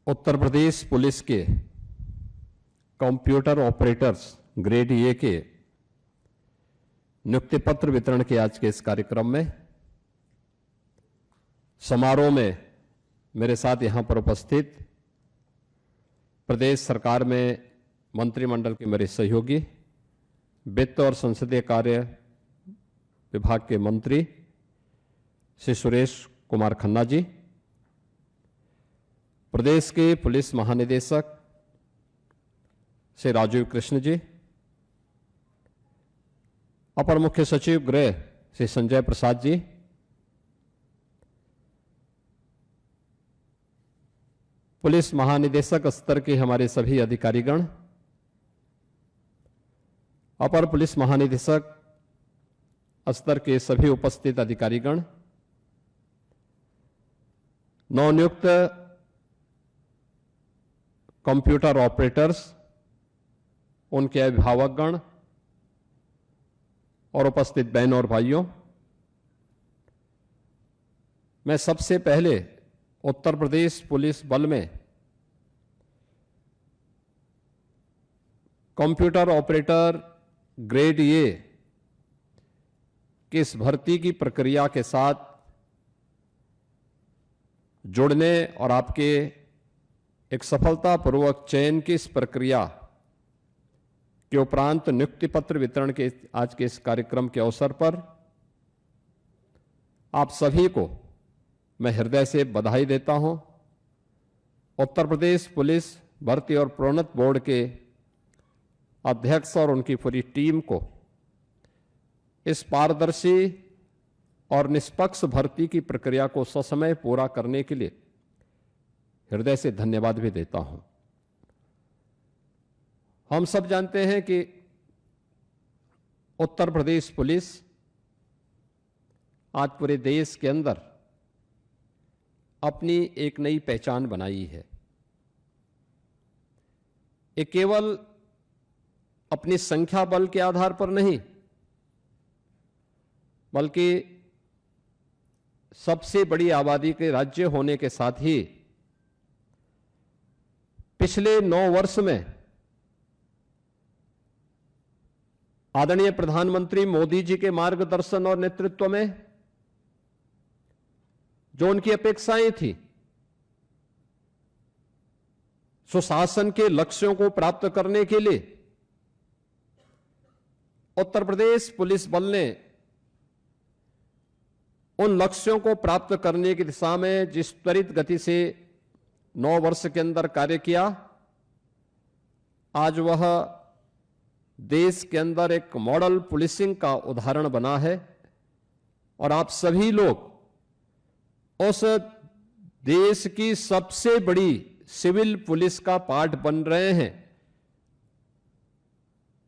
Uttar Pradesh police के computer operators grade A के नियुक्ति पत्र वितरण के आज के इस कार्यक्रम में समारोह में मेरे साथ यहां पर उपस्थित प्रदेश सरकार में मंत्रिमंडल के मेरे सहयोगी, वित्त और संसदीय कार्य विभाग के मंत्री श्री सुरेश कुमार खन्ना जी, प्रदेश के पुलिस महानिदेशक श्री राजीव कृष्ण जी, अपर मुख्य सचिव गृह श्री संजय प्रसाद जी, पुलिस महानिदेशक स्तर के हमारे सभी अधिकारीगण, अपर पुलिस महानिदेशक स्तर के सभी उपस्थित अधिकारीगण, नवनियुक्त कंप्यूटर ऑपरेटर्स, उनके अभिभावकगण और उपस्थित बहनों और भाइयों, मैं सबसे पहले उत्तर प्रदेश पुलिस बल में कंप्यूटर ऑपरेटर ग्रेड ए की इस भर्ती की प्रक्रिया के साथ जुड़ने और आपके एक सफलतापूर्वक चयन की इस प्रक्रिया के उपरांत नियुक्ति पत्र वितरण के आज के इस कार्यक्रम के अवसर पर आप सभी को मैं हृदय से बधाई देता हूं। उत्तर प्रदेश पुलिस भर्ती और प्रोन्नत बोर्ड के अध्यक्ष और उनकी पूरी टीम को इस पारदर्शी और निष्पक्ष भर्ती की प्रक्रिया को ससमय पूरा करने के लिए हृदय से धन्यवाद भी देता हूं। हम सब जानते हैं कि उत्तर प्रदेश पुलिस आज पूरे देश के अंदर अपनी एक नई पहचान बनाई है। ये केवल अपनी संख्या बल के आधार पर नहीं, बल्कि सबसे बड़ी आबादी के राज्य होने के साथ ही पिछले 9 वर्ष में आदरणीय प्रधानमंत्री मोदी जी के मार्गदर्शन और नेतृत्व में जो उनकी अपेक्षाएं थी, सुशासन के लक्ष्यों को प्राप्त करने के लिए उत्तर प्रदेश पुलिस बल ने उन लक्ष्यों को प्राप्त करने की दिशा में जिस त्वरित गति से 9 वर्ष के अंदर कार्य किया, आज वह देश के अंदर एक मॉडल पुलिसिंग का उदाहरण बना है और आप सभी लोग उस देश की सबसे बड़ी सिविल पुलिस का पार्ट बन रहे हैं।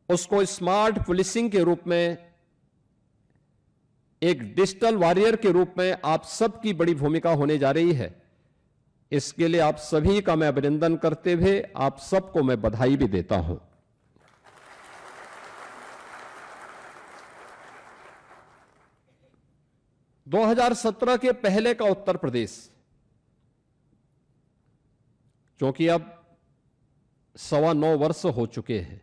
उसको स्मार्ट पुलिसिंग के रूप में, एक डिजिटल वॉरियर के रूप में आप सबकी बड़ी भूमिका होने जा रही है। इसके लिए आप सभी का मैं अभिनंदन करते हुए आप सबको मैं बधाई भी देता हूं। – 2017 के पहले का उत्तर प्रदेश, क्योंकि अब 9.25 वर्ष हो चुके हैं,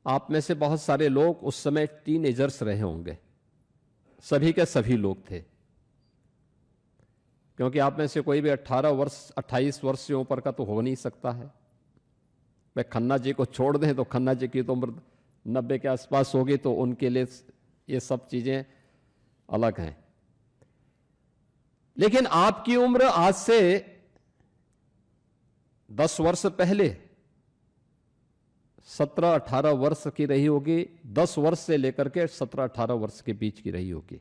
आप में से बहुत सारे लोग उस समय टीनेजर्स रहे होंगे, सभी के सभी लोग थे, क्योंकि आप में से कोई भी 18 वर्ष 28 वर्ष से ऊपर का तो हो नहीं सकता है। मैं खन्ना जी को छोड़ दें तो खन्ना जी की तो उम्र 90 के आसपास होगी, तो उनके लिए ये सब चीजें अलग हैं। लेकिन आपकी उम्र आज से 10 वर्ष पहले 17-18 वर्ष की रही होगी, 10 वर्ष से लेकर के 17-18 वर्ष के बीच की रही होगी।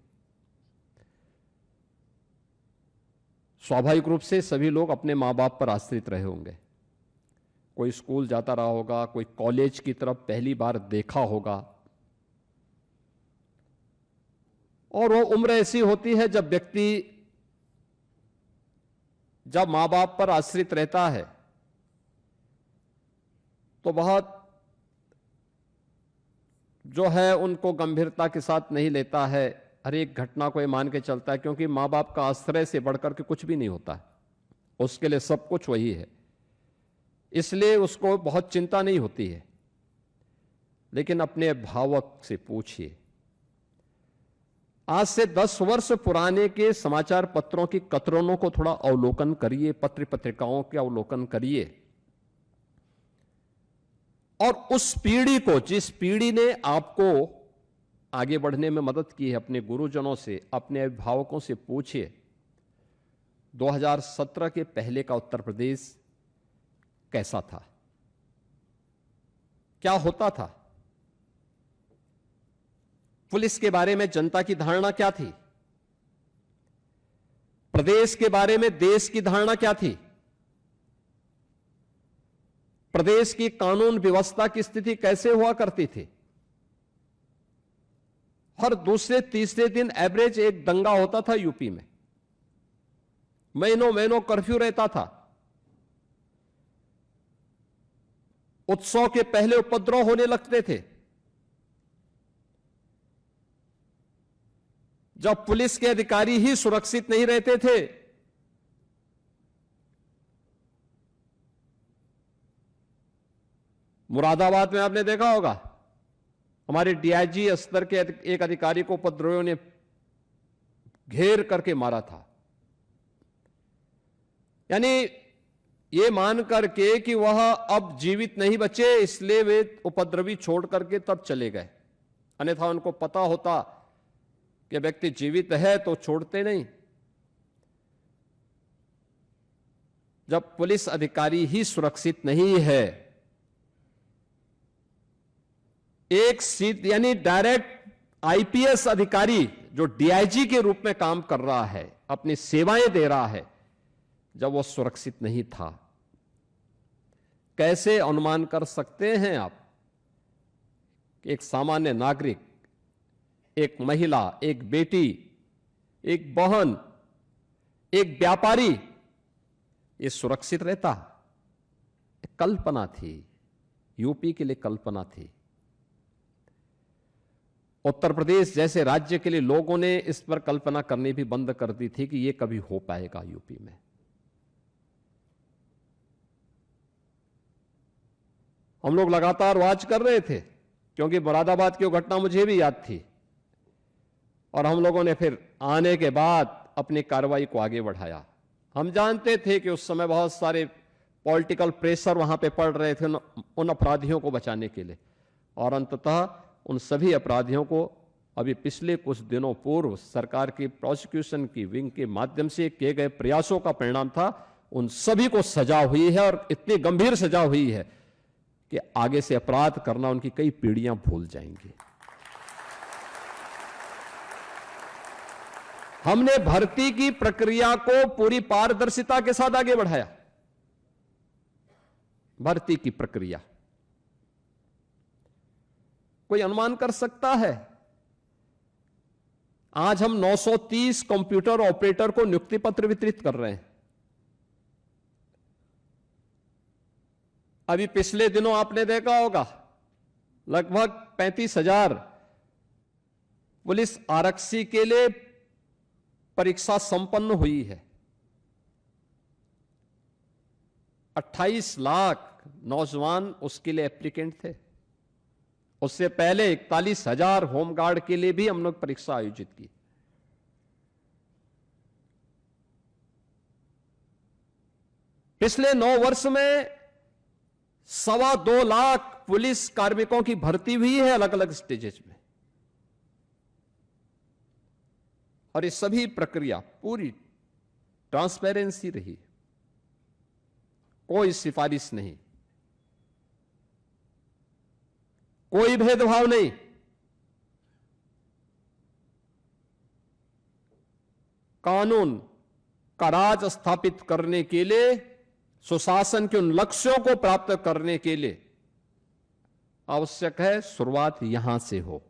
स्वाभाविक रूप से सभी लोग अपने मां बाप पर आश्रित रहे होंगे। कोई स्कूल जाता रहा होगा, कोई कॉलेज की तरफ पहली बार देखा होगा, और वो उम्र ऐसी होती है जब व्यक्ति जब मां बाप पर आश्रित रहता है तो बहुत जो है उनको गंभीरता के साथ नहीं लेता है। हर एक घटना को ये मान के चलता है, क्योंकि मां बाप का आश्रय से बढ़कर के कुछ भी नहीं होता है। उसके लिए सब कुछ वही है, इसलिए उसको बहुत चिंता नहीं होती है। लेकिन अपने अभिभावक से पूछिए, आज से 10 वर्ष पुराने के समाचार पत्रों की कतरनों को थोड़ा अवलोकन करिए, पत्र पत्रिकाओं के अवलोकन करिए, और उस पीढ़ी को, जिस पीढ़ी ने आपको आगे बढ़ने में मदद की है, अपने गुरुजनों से, अपने अभिभावकों से पूछिए, 2017 के पहले का उत्तर प्रदेश कैसा था, क्या होता था, पुलिस के बारे में जनता की धारणा क्या थी, प्रदेश के बारे में देश की धारणा क्या थी, प्रदेश की कानून व्यवस्था की स्थिति कैसे हुआ करती थी। हर दूसरे तीसरे दिन एवरेज एक दंगा होता था यूपी में, महीनों महीनों कर्फ्यू रहता था, उत्सव के पहले उपद्रव होने लगते थे। जब पुलिस के अधिकारी ही सुरक्षित नहीं रहते थे, मुरादाबाद में आपने देखा होगा, हमारे डीआईजी स्तर के एक अधिकारी को उपद्रवियों ने घेर करके मारा था। यानी ये मान करके कि वह अब जीवित नहीं बचे, इसलिए वे उपद्रवी छोड़ करके तब चले गए, अन्यथा उनको पता होता कि व्यक्ति जीवित है तो छोड़ते नहीं। जब पुलिस अधिकारी ही सुरक्षित नहीं है, एक सीट यानी डायरेक्ट आईपीएस अधिकारी जो डीआईजी के रूप में काम कर रहा है, अपनी सेवाएं दे रहा है, जब वो सुरक्षित नहीं था, कैसे अनुमान कर सकते हैं आप कि एक सामान्य नागरिक, एक महिला, एक बेटी, एक बहन, एक व्यापारी ये सुरक्षित रहता? कल्पना थी, यूपी के लिए कल्पना थी। उत्तर प्रदेश जैसे राज्य के लिए लोगों ने इस पर कल्पना करनी भी बंद कर दी थी कि यह कभी हो पाएगा यूपी में। हम लोग लगातार वॉच कर रहे थे, क्योंकि मुरादाबाद की वो घटना मुझे भी याद थी, और हम लोगों ने फिर आने के बाद अपनी कार्रवाई को आगे बढ़ाया। हम जानते थे कि उस समय बहुत सारे पॉलिटिकल प्रेशर वहां पे पड़ रहे थे उन अपराधियों को बचाने के लिए, और अंततः उन सभी अपराधियों को अभी पिछले कुछ दिनों पूर्व सरकार की प्रोसिक्यूशन की विंग के माध्यम से किए गए प्रयासों का परिणाम था, उन सभी को सजा हुई है, और इतनी गंभीर सजा हुई है कि आगे से अपराध करना उनकी कई पीढ़ियां भूल जाएंगी। हमने भर्ती की प्रक्रिया को पूरी पारदर्शिता के साथ आगे बढ़ाया। भर्ती की प्रक्रिया कोई अनुमान कर सकता है? आज हम 930 कंप्यूटर ऑपरेटर को नियुक्ति पत्र वितरित कर रहे हैं। अभी पिछले दिनों आपने देखा होगा लगभग 35,000 पुलिस आरक्षी के लिए परीक्षा संपन्न हुई है। 28 लाख नौजवान उसके लिए एप्लीकेंट थे। उससे पहले 41,000 होमगार्ड के लिए भी हम लोग परीक्षा आयोजित की। पिछले 9 वर्ष में 2.25 लाख पुलिस कार्मिकों की भर्ती हुई है अलग अलग स्टेजेस में, और ये सभी प्रक्रिया पूरी ट्रांसपेरेंसी रही, कोई सिफारिश नहीं, कोई भेदभाव नहीं। कानून का राज स्थापित करने के लिए, सुशासन के उन लक्ष्यों को प्राप्त करने के लिए आवश्यक है शुरुआत यहां से हो,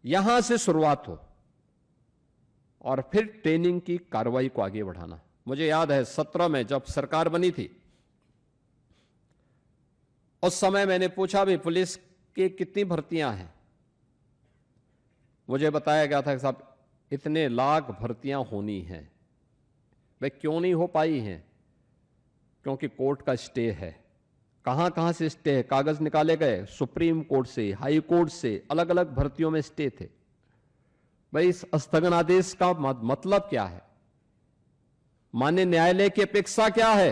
यहां से शुरुआत हो, और फिर ट्रेनिंग की कार्रवाई को आगे बढ़ाना। मुझे याद है 17 में जब सरकार बनी थी, उस समय मैंने पूछा भी पुलिस की कितनी भर्तियां हैं। मुझे बताया गया था कि साहब इतने लाख भर्तियां होनी हैं, वे क्यों नहीं हो पाई हैं? क्योंकि कोर्ट का स्टे है। कहां कहां से स्टे है? कागज निकाले गए सुप्रीम कोर्ट से, हाई कोर्ट से, अलग अलग भर्तियों में स्टे थे। भाई इस स्थगन आदेश का मतलब क्या है? माननीय न्यायालय की अपेक्षा क्या है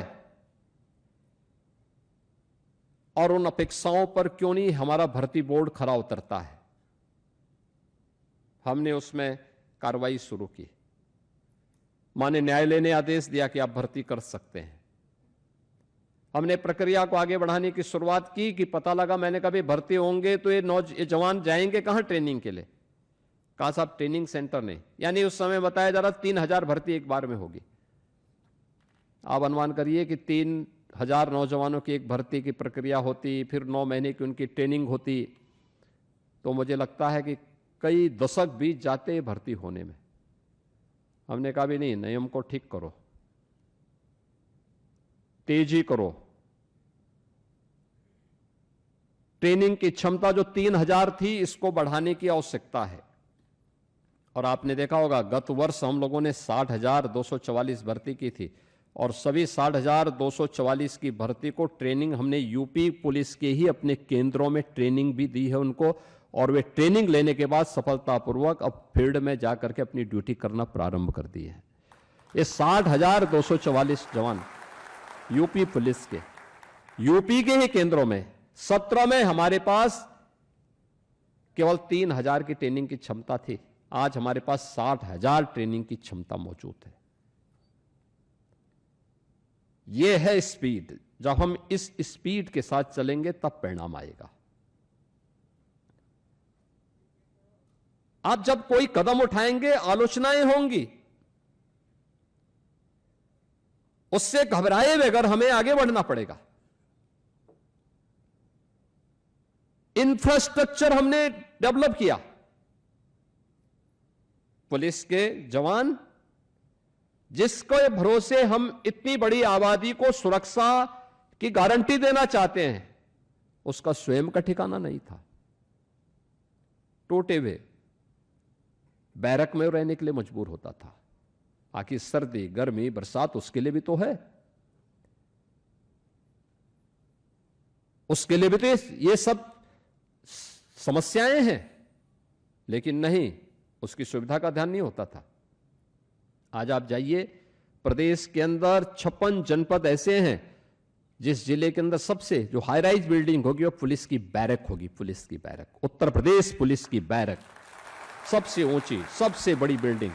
और उन अपेक्षाओं पर क्यों नहीं हमारा भर्ती बोर्ड खरा उतरता है? हमने उसमें कार्रवाई शुरू की। माननीय न्यायालय ने आदेश दिया कि आप भर्ती कर सकते हैं। हमने प्रक्रिया को आगे बढ़ाने की शुरुआत की कि पता लगा, मैंने कहा भर्ती होंगे तो ये जवान जाएंगे कहां ट्रेनिंग के लिए? कहा साहब ट्रेनिंग सेंटर नहीं। यानी उस समय बताया जा रहा 3000 भर्ती एक बार में होगी। आप अनुमान करिए कि 3000 नौजवानों की एक भर्ती की प्रक्रिया होती, फिर 9 महीने की उनकी ट्रेनिंग होती, तो मुझे लगता है कि कई दशक बीत जाते भर्ती होने में। हमने कहा भी नहीं, नियम को ठीक करो, तेजी करो। ट्रेनिंग की क्षमता जो 3000 थी, इसको बढ़ाने की आवश्यकता है। और आपने देखा होगा गत वर्ष हम लोगों ने 60,244 भर्ती की थी और सभी 60,244 की भर्ती को ट्रेनिंग हमने यूपी पुलिस के ही अपने केंद्रों में ट्रेनिंग भी दी है उनको, और वे ट्रेनिंग लेने के बाद सफलतापूर्वक अब फील्ड में जाकर के अपनी ड्यूटी करना प्रारंभ कर दी है। ये 60,244 जवान यूपी पुलिस के, यूपी के ही केंद्रों में, 17 में हमारे पास केवल 3000 की ट्रेनिंग की क्षमता थी। आज हमारे पास 60,000 ट्रेनिंग की क्षमता मौजूद है। यह है स्पीड। जब हम इस स्पीड के साथ चलेंगे तब परिणाम आएगा। आप जब कोई कदम उठाएंगे आलोचनाएं होंगी, उससे घबराए बगैर हमें आगे बढ़ना पड़ेगा। इंफ्रास्ट्रक्चर हमने डेवलप किया। पुलिस के जवान जिसके भरोसे हम इतनी बड़ी आबादी को सुरक्षा की गारंटी देना चाहते हैं, उसका स्वयं का ठिकाना नहीं था। टूटे हुए बैरक में रहने के लिए मजबूर होता था। आखिर सर्दी, गर्मी, बरसात उसके लिए भी तो है, उसके लिए भी तो ये सब समस्याएं हैं, लेकिन नहीं, उसकी सुविधा का ध्यान नहीं होता था। आज आप जाइए, प्रदेश के अंदर 56 जनपद ऐसे हैं जिस जिले के अंदर सबसे जो हाई राइज बिल्डिंग होगी वो पुलिस की बैरक होगी। पुलिस की बैरक, उत्तर प्रदेश पुलिस की बैरक, सबसे ऊंची, सबसे बड़ी बिल्डिंग।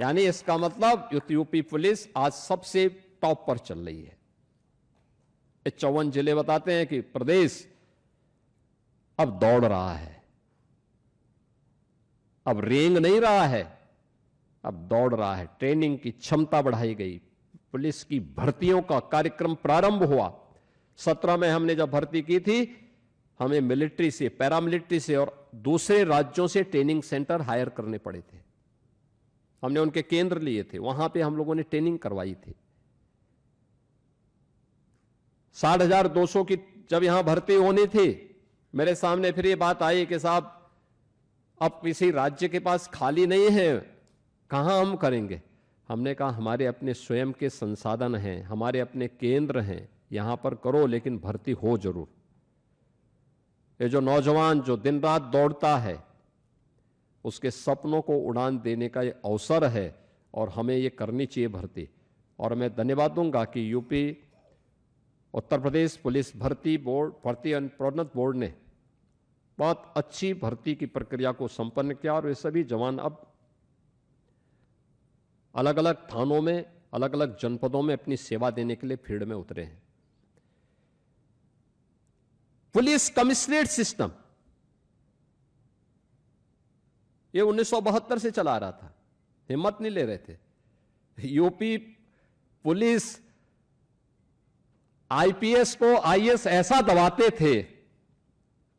यानी इसका मतलब यूपी पुलिस आज सबसे टॉप पर चल रही है। 54 जिले बताते हैं कि प्रदेश अब दौड़ रहा है, अब रेंग नहीं रहा है, अब दौड़ रहा है। ट्रेनिंग की क्षमता बढ़ाई गई, पुलिस की भर्तियों का कार्यक्रम प्रारंभ हुआ। 17 में हमने जब भर्ती की थी, हमें मिलिट्री से, पैरामिलिट्री से और दूसरे राज्यों से ट्रेनिंग सेंटर हायर करने पड़े थे। हमने उनके केंद्र लिए थे, वहां पे हम लोगों ने ट्रेनिंग करवाई थी। 60,200 की जब यहां भर्ती होनी थी, मेरे सामने फिर ये बात आई कि साहब अब किसी राज्य के पास खाली नहीं है, कहां हम करेंगे? हमने कहा हमारे अपने स्वयं के संसाधन हैं, हमारे अपने केंद्र हैं, यहां पर करो, लेकिन भर्ती हो जरूर। ये जो नौजवान जो दिन रात दौड़ता है, उसके सपनों को उड़ान देने का ये अवसर है और हमें ये करनी चाहिए भर्ती। और मैं धन्यवाद दूंगा कि यूपी उत्तर प्रदेश पुलिस भर्ती बोर्ड, भर्ती एवं प्रोन्नत बोर्ड ने बहुत अच्छी भर्ती की प्रक्रिया को संपन्न किया और वे सभी जवान अब अलग अलग थानों में, अलग अलग जनपदों में अपनी सेवा देने के लिए फील्ड में उतरे हैं। पुलिस कमिश्नरेट सिस्टम ये 1972 से चला रहा था, हिम्मत नहीं ले रहे थे। यूपी पुलिस आईपीएस को आईएएस ऐसा दबाते थे,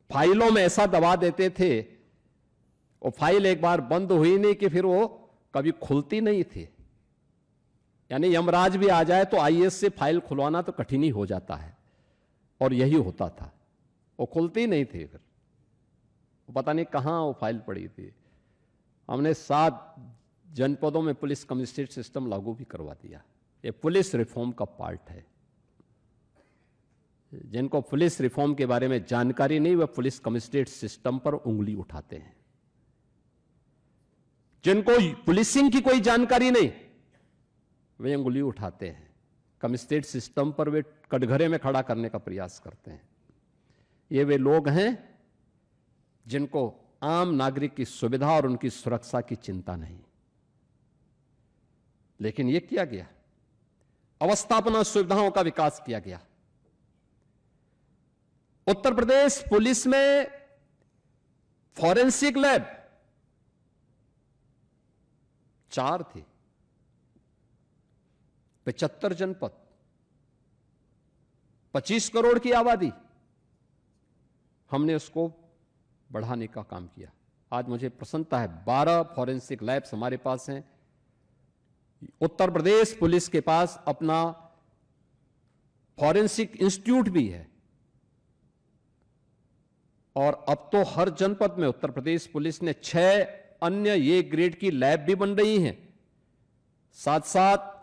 फाइलों में ऐसा दबा देते थे, वो फाइल एक बार बंद हुई नहीं कि फिर वो कभी खुलती नहीं थी। यानी यमराज भी आ जाए तो आईएएस से फाइल खुलवाना तो कठिन ही हो जाता है, और यही होता था, वो खुलती नहीं थी। फिर पता नहीं कहां वो फाइल पड़ी थी। हमने 7 जनपदों में पुलिस कमिश्नरेट सिस्टम लागू भी करवा दिया। ये पुलिस रिफॉर्म का पार्ट है। जिनको पुलिस रिफॉर्म के बारे में जानकारी नहीं, वह पुलिस कमिश्नरेट सिस्टम पर उंगली उठाते हैं। जिनको पुलिसिंग की कोई जानकारी नहीं, वे उंगली उठाते हैं। कमिश्नरेट सिस्टम पर वे कटघरे में खड़ा करने का प्रयास करते हैं। ये वे लोग हैं जिनको आम नागरिक की सुविधा और उनकी सुरक्षा की चिंता नहीं। लेकिन यह किया गया, अवस्थापना सुविधाओं का विकास किया गया। उत्तर प्रदेश पुलिस में फॉरेंसिक लैब 4 थी, 75 जनपद, 25 करोड़ की आबादी। हमने उसको बढ़ाने का काम किया। आज मुझे प्रसन्नता है, 12 फॉरेंसिक लैब्स हमारे पास हैं। उत्तर प्रदेश पुलिस के पास अपना फॉरेंसिक इंस्टीट्यूट भी है। और अब तो हर जनपद में उत्तर प्रदेश पुलिस ने 6 अन्य ये ग्रेड की लैब भी बन रही हैं। साथ साथ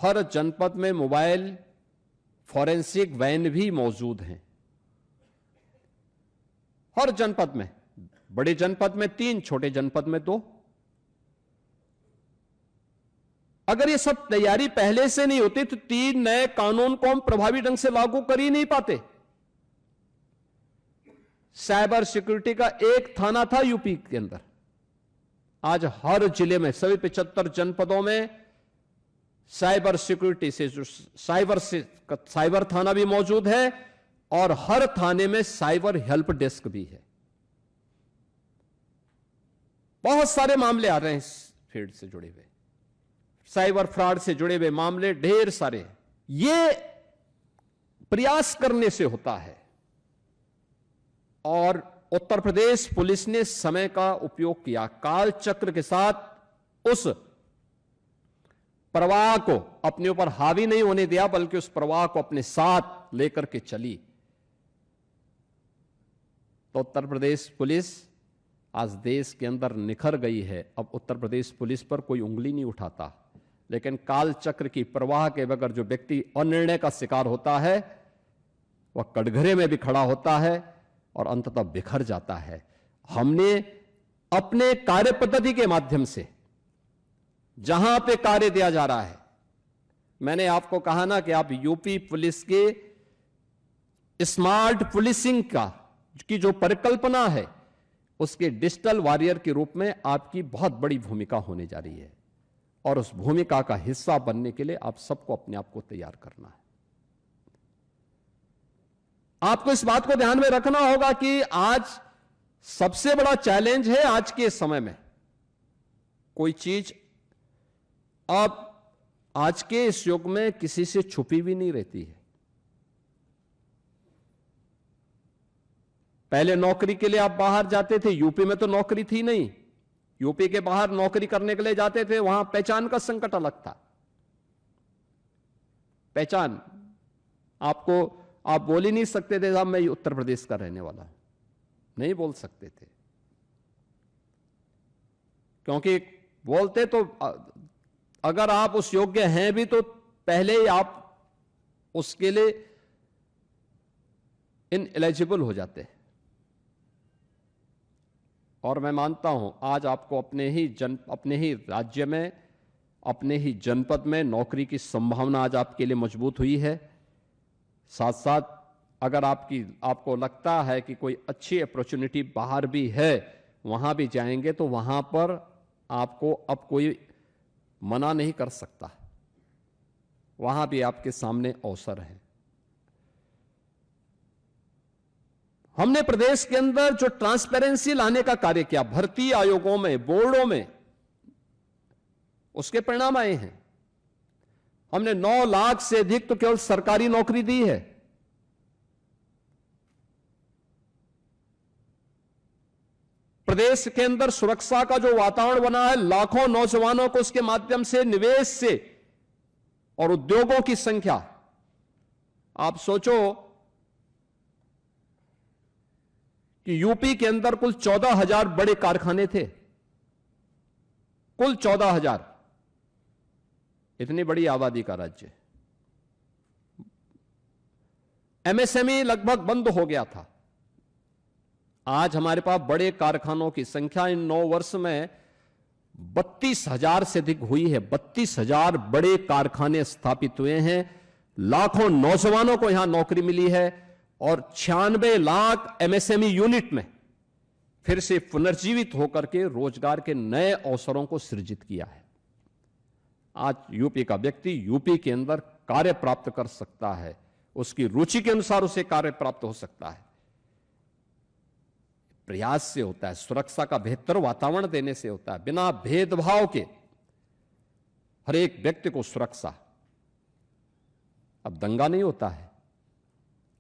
हर जनपद में मोबाइल फॉरेंसिक वैन भी मौजूद हैं। हर जनपद में, बड़े जनपद में 3, छोटे जनपद में 2। अगर ये सब तैयारी पहले से नहीं होती तो 3 नए कानून को हम प्रभावी ढंग से लागू कर ही नहीं पाते। साइबर सिक्योरिटी का एक थाना था यूपी के अंदर, आज हर जिले में, सभी 75 जनपदों में साइबर सिक्योरिटी से जो साइबर थाना भी मौजूद है और हर थाने में साइबर हेल्प डेस्क भी है। बहुत सारे मामले आ रहे हैं इस फील्ड से जुड़े हुए, साइबर फ्रॉड से जुड़े हुए मामले ढेर सारे। ये प्रयास करने से होता है। और उत्तर प्रदेश पुलिस ने समय का उपयोग किया, काल चक्र के साथ उस प्रवाह को अपने ऊपर हावी नहीं होने दिया, बल्कि उस प्रवाह को अपने साथ लेकर के चली। तो उत्तर प्रदेश पुलिस आज देश के अंदर निखर गई है। अब उत्तर प्रदेश पुलिस पर कोई उंगली नहीं उठाता। लेकिन काल चक्र की प्रवाह के बगैर जो व्यक्ति अनिर्णय का शिकार होता है, वह कटघरे में भी खड़ा होता है और अंततः बिखर जाता है। हमने अपने कार्य पद्धति के माध्यम से जहां पे कार्य दिया जा रहा है, मैंने आपको कहा ना कि आप यूपी पुलिस के स्मार्ट पुलिसिंग की जो परिकल्पना है, उसके डिजिटल वॉरियर के रूप में आपकी बहुत बड़ी भूमिका होने जा रही है। और उस भूमिका का हिस्सा बनने के लिए आप सबको अपने आप को तैयार करना है। आपको इस बात को ध्यान में रखना होगा कि आज सबसे बड़ा चैलेंज है आज के समय में, कोई चीज अब आज के इस युग में किसी से छुपी भी नहीं रहती है। पहले नौकरी के लिए आप बाहर जाते थे, यूपी में तो नौकरी थी नहीं, यूपी के बाहर नौकरी करने के लिए जाते थे, वहां पहचान का संकट अलग था। पहचान आपको, आप बोल ही नहीं सकते थे साहब मैं उत्तर प्रदेश का रहने वाला हूं, नहीं बोल सकते थे, क्योंकि बोलते तो अगर आप उस योग्य हैं भी तो पहले ही आप उसके लिए इनएलिजिबल हो जाते हैं। और मैं मानता हूं आज आपको अपने ही राज्य में, अपने ही जनपद में नौकरी की संभावना आज आपके लिए मजबूत हुई है। साथ साथ अगर आपको लगता है कि कोई अच्छी अपॉर्चुनिटी बाहर भी है, वहां भी जाएंगे तो वहां पर आपको अब कोई मना नहीं कर सकता, वहां भी आपके सामने अवसर है। हमने प्रदेश के अंदर जो ट्रांसपेरेंसी लाने का कार्य किया भर्ती आयोगों में, बोर्डों में, उसके परिणाम आए हैं। हमने 9 लाख से अधिक तो केवल सरकारी नौकरी दी है। प्रदेश के अंदर सुरक्षा का जो वातावरण बना है, लाखों नौजवानों को उसके माध्यम से, निवेश से और उद्योगों की संख्या, आप सोचो कि यूपी के अंदर कुल 14,000 बड़े कारखाने थे, कुल 14,000, इतनी बड़ी आबादी का राज्य। एमएसएमई लगभग बंद हो गया था। आज हमारे पास बड़े कारखानों की संख्या इन 9 वर्ष में 32,000 से अधिक हुई है। 32,000 बड़े कारखाने स्थापित हुए हैं, लाखों नौजवानों को यहां नौकरी मिली है और 96 लाख एमएसएमई यूनिट में फिर से पुनर्जीवित होकर के रोजगार के नए अवसरों को सृजित किया है। आज यूपी का व्यक्ति यूपी के अंदर कार्य प्राप्त कर सकता है, उसकी रुचि के अनुसार उसे कार्य प्राप्त हो सकता है। प्रयास से होता है, सुरक्षा का बेहतर वातावरण देने से होता है, बिना भेदभाव के हर एक व्यक्ति को सुरक्षा। अब दंगा नहीं होता है,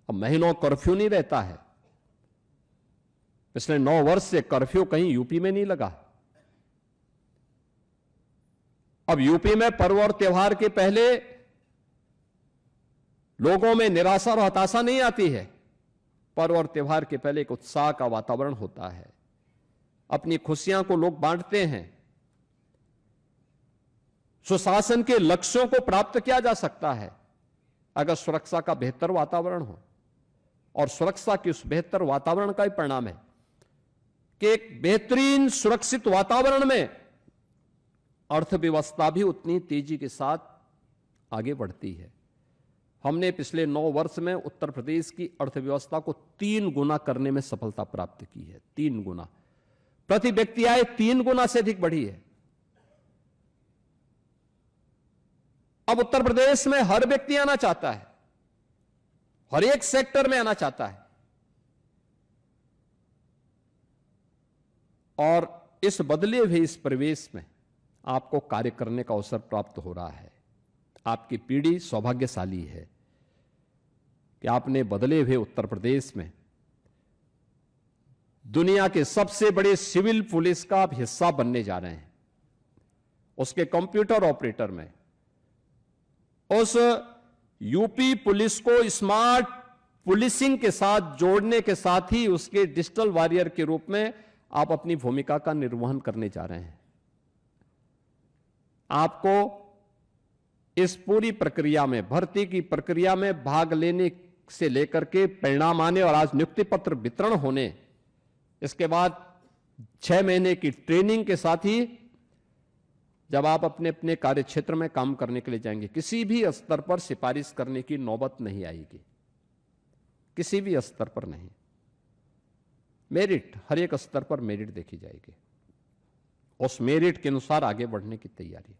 अब महीनों कर्फ्यू नहीं रहता है। पिछले 9 वर्ष से कर्फ्यू कहीं यूपी में नहीं लगा। अब यूपी में पर्व और त्योहार के पहले लोगों में निराशा और हताशा नहीं आती है। पर्व और त्योहार के पहले एक उत्साह का वातावरण होता है, अपनी खुशियां को लोग बांटते हैं। सुशासन के लक्ष्यों को प्राप्त किया जा सकता है अगर सुरक्षा का बेहतर वातावरण हो, और सुरक्षा के उस बेहतर वातावरण का ही परिणाम है कि एक बेहतरीन सुरक्षित वातावरण में अर्थव्यवस्था भी उतनी तेजी के साथ आगे बढ़ती है। हमने पिछले 9 वर्ष में उत्तर प्रदेश की अर्थव्यवस्था को 3 गुना करने में सफलता प्राप्त की है। 3 गुना, प्रति व्यक्ति आय 3 गुना से अधिक बढ़ी है। अब उत्तर प्रदेश में हर व्यक्ति आना चाहता है, हर एक सेक्टर में आना चाहता है, और इस बदले हुए इस परिवेश में आपको कार्य करने का अवसर प्राप्त हो रहा है। आपकी पीढ़ी सौभाग्यशाली है कि आपने बदले हुए उत्तर प्रदेश में दुनिया के सबसे बड़े सिविल पुलिस का आप हिस्सा बनने जा रहे हैं। उसके कंप्यूटर ऑपरेटर में उस यूपी पुलिस को स्मार्ट पुलिसिंग के साथ जोड़ने के साथ ही उसके डिजिटल वॉरियर के रूप में आप अपनी भूमिका का निर्वहन करने जा रहे हैं। आपको इस पूरी प्रक्रिया में, भर्ती की प्रक्रिया में भाग लेने से लेकर के परिणाम आने और आज नियुक्ति पत्र वितरण होने, इसके बाद 6 महीने की ट्रेनिंग के साथ ही जब आप अपने अपने कार्य क्षेत्र में काम करने के लिए जाएंगे, किसी भी स्तर पर सिफारिश करने की नौबत नहीं आएगी, किसी भी स्तर पर नहीं। मेरिट, हर एक स्तर पर मेरिट देखी जाएगी, उस मेरिट के अनुसार आगे बढ़ने की तैयारी।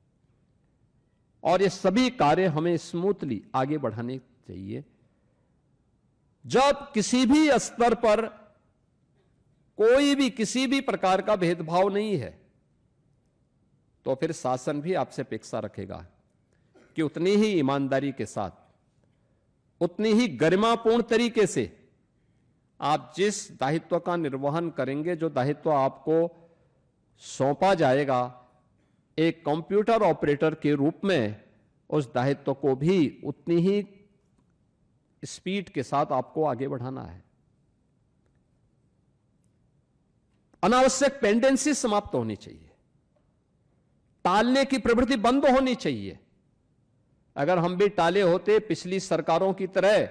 और ये सभी कार्य हमें स्मूथली आगे बढ़ाने चाहिए। जब किसी भी स्तर पर कोई भी किसी भी प्रकार का भेदभाव नहीं है, तो फिर शासन भी आपसे अपेक्षा रखेगा कि उतनी ही ईमानदारी के साथ, उतनी ही गरिमापूर्ण तरीके से आप जिस दायित्व का निर्वहन करेंगे, जो दायित्व आपको सौंपा जाएगा, एक कंप्यूटर ऑपरेटर के रूप में उस दायित्व को भी उतनी ही स्पीड के साथ आपको आगे बढ़ाना है। अनावश्यक पेंडेंसी समाप्त होनी चाहिए, टालने की प्रवृत्ति बंद होनी चाहिए। अगर हम भी टाले होते पिछली सरकारों की तरह,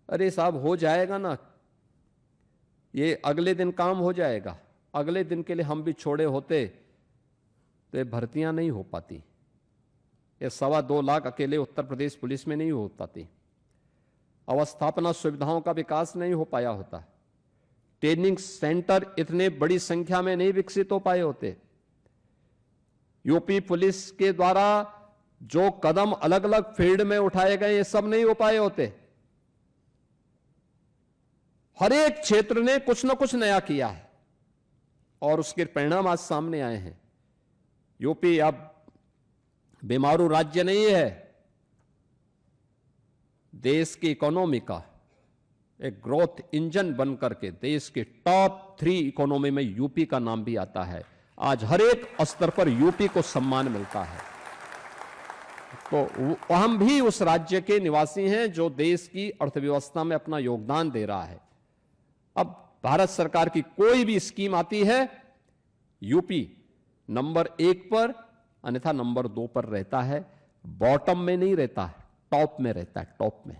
अरे साहब हो जाएगा ना, ये अगले दिन काम हो जाएगा, अगले दिन के लिए हम भी छोड़े होते तो ये भर्तियां नहीं हो पाती, ये 2.25 लाख अकेले उत्तर प्रदेश पुलिस में नहीं हो पाती, अवस्थापना सुविधाओं का विकास नहीं हो पाया होता, ट्रेनिंग सेंटर इतने बड़ी संख्या में नहीं विकसित हो पाए होते। यूपी पुलिस के द्वारा जो कदम अलग अलग फील्ड में उठाए गए, ये सब नहीं हो पाए होते। हर एक क्षेत्र ने कुछ ना कुछ नया किया है और उसके परिणाम आज सामने आए हैं। यूपी अब बेमारू राज्य नहीं है, देश की इकोनॉमी का एक ग्रोथ इंजन बनकर के देश के टॉप 3 इकोनॉमी में यूपी का नाम भी आता है। आज हर एक स्तर पर यूपी को सम्मान मिलता है। तो हम भी उस राज्य के निवासी हैं जो देश की अर्थव्यवस्था में अपना योगदान दे रहा है। अब भारत सरकार की कोई भी स्कीम आती है, यूपी नंबर 1 पर अन्यथा नंबर 2 पर रहता है, बॉटम में नहीं रहता है, टॉप में रहता है, टॉप में।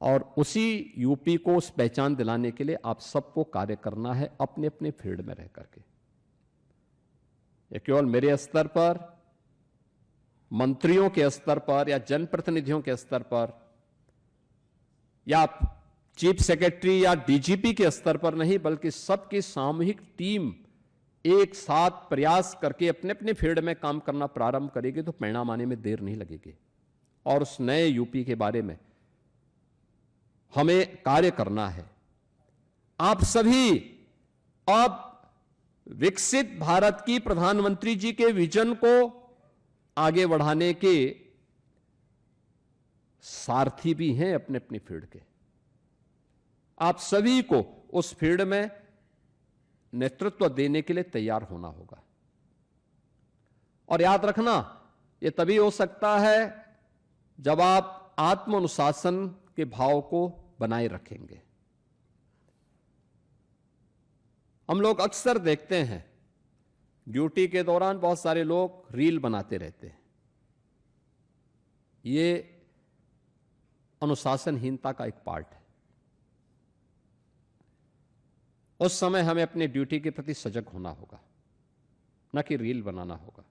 और उसी यूपी को उस पहचान दिलाने के लिए आप सबको कार्य करना है अपने अपने फील्ड में रह करके। ये केवल मेरे स्तर पर, मंत्रियों के स्तर पर या जनप्रतिनिधियों के स्तर पर या चीफ सेक्रेटरी या डीजीपी के स्तर पर नहीं, बल्कि सबकी सामूहिक टीम एक साथ प्रयास करके अपने अपने फील्ड में काम करना प्रारंभ करेगी तो परिणाम आने में देर नहीं लगेगी। और उस नए यूपी के बारे में हमें कार्य करना है। आप सभी अब विकसित भारत की प्रधानमंत्री जी के विजन को आगे बढ़ाने के सारथी भी हैं अपने अपने फील्ड के। आप सभी को उस फील्ड में नेतृत्व देने के लिए तैयार होना होगा। और याद रखना, यह तभी हो सकता है जब आप आत्म अनुशासन के भाव को बनाए रखेंगे। हम लोग अक्सर देखते हैं ड्यूटी के दौरान बहुत सारे लोग रील बनाते रहते हैं। ये अनुशासनहीनता का एक पार्ट है। उस समय हमें अपने ड्यूटी के प्रति सजग होना होगा, न कि रील बनाना होगा।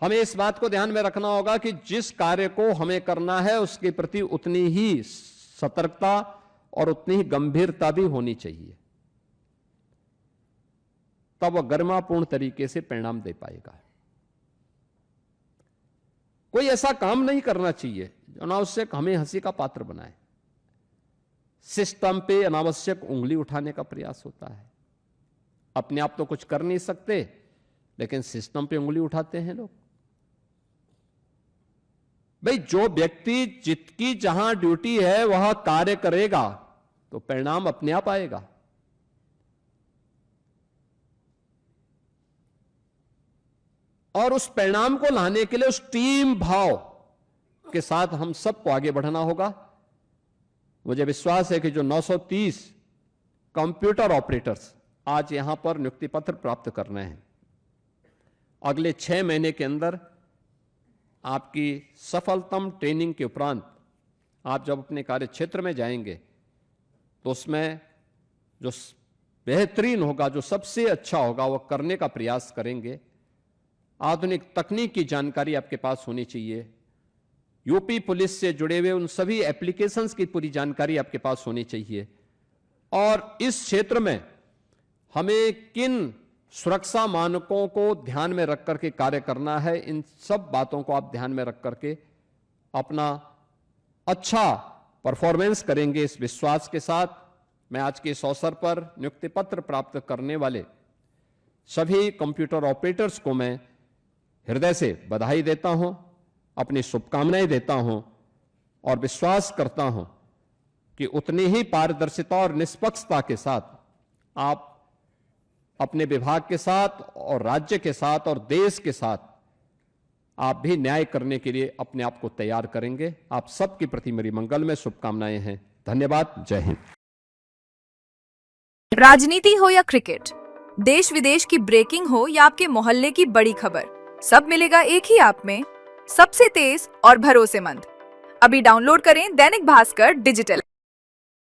हमें इस बात को ध्यान में रखना होगा कि जिस कार्य को हमें करना है उसके प्रति उतनी ही सतर्कता और उतनी ही गंभीरता भी होनी चाहिए, तब वह गरिमापूर्ण तरीके से परिणाम दे पाएगा। कोई ऐसा काम नहीं करना चाहिए जो अनावश्यक हमें हंसी का पात्र बनाए। सिस्टम पे अनावश्यक उंगली उठाने का प्रयास होता है। अपने आप तो कुछ कर नहीं सकते, लेकिन सिस्टम पे उंगली उठाते हैं लोग। भाई, जो व्यक्ति जिसकी जहां ड्यूटी है वह कार्य करेगा तो परिणाम अपने आप आएगा। और उस परिणाम को लाने के लिए उस टीम भाव के साथ हम सबको आगे बढ़ना होगा। मुझे विश्वास है कि जो 930 कंप्यूटर ऑपरेटर्स आज यहां पर नियुक्ति पत्र प्राप्त कर रहे हैं, अगले 6 महीने के अंदर आपकी सफलतम ट्रेनिंग के उपरांत आप जब अपने कार्य क्षेत्र में जाएंगे तो उसमें जो बेहतरीन होगा, जो सबसे अच्छा होगा, वह करने का प्रयास करेंगे। आधुनिक तकनीक की जानकारी आपके पास होनी चाहिए। यूपी पुलिस से जुड़े हुए उन सभी एप्लीकेशंस की पूरी जानकारी आपके पास होनी चाहिए। और इस क्षेत्र में हमें किन सुरक्षा मानकों को ध्यान में रख करके कार्य करना है, इन सब बातों को आप ध्यान में रख करके अपना अच्छा परफॉर्मेंस करेंगे। इस विश्वास के साथ मैं आज के इस अवसर पर नियुक्ति पत्र प्राप्त करने वाले सभी कंप्यूटर ऑपरेटर्स को मैं हृदय से बधाई देता हूं, अपनी शुभकामनाएं देता हूं और विश्वास करता हूं कि उतनी ही पारदर्शिता और निष्पक्षता के साथ आप अपने विभाग के साथ और राज्य के साथ और देश के साथ आप भी न्याय करने के लिए अपने आप को तैयार करेंगे। आप सबके प्रति मेरी मंगल में शुभकामनाएं हैं। धन्यवाद। जय हिंद। राजनीति हो या क्रिकेट, देश विदेश की ब्रेकिंग हो या आपके मोहल्ले की बड़ी खबर, सब मिलेगा एक ही ऐप में, सबसे तेज और भरोसेमंद। अभी डाउनलोड करें दैनिक भास्कर डिजिटल।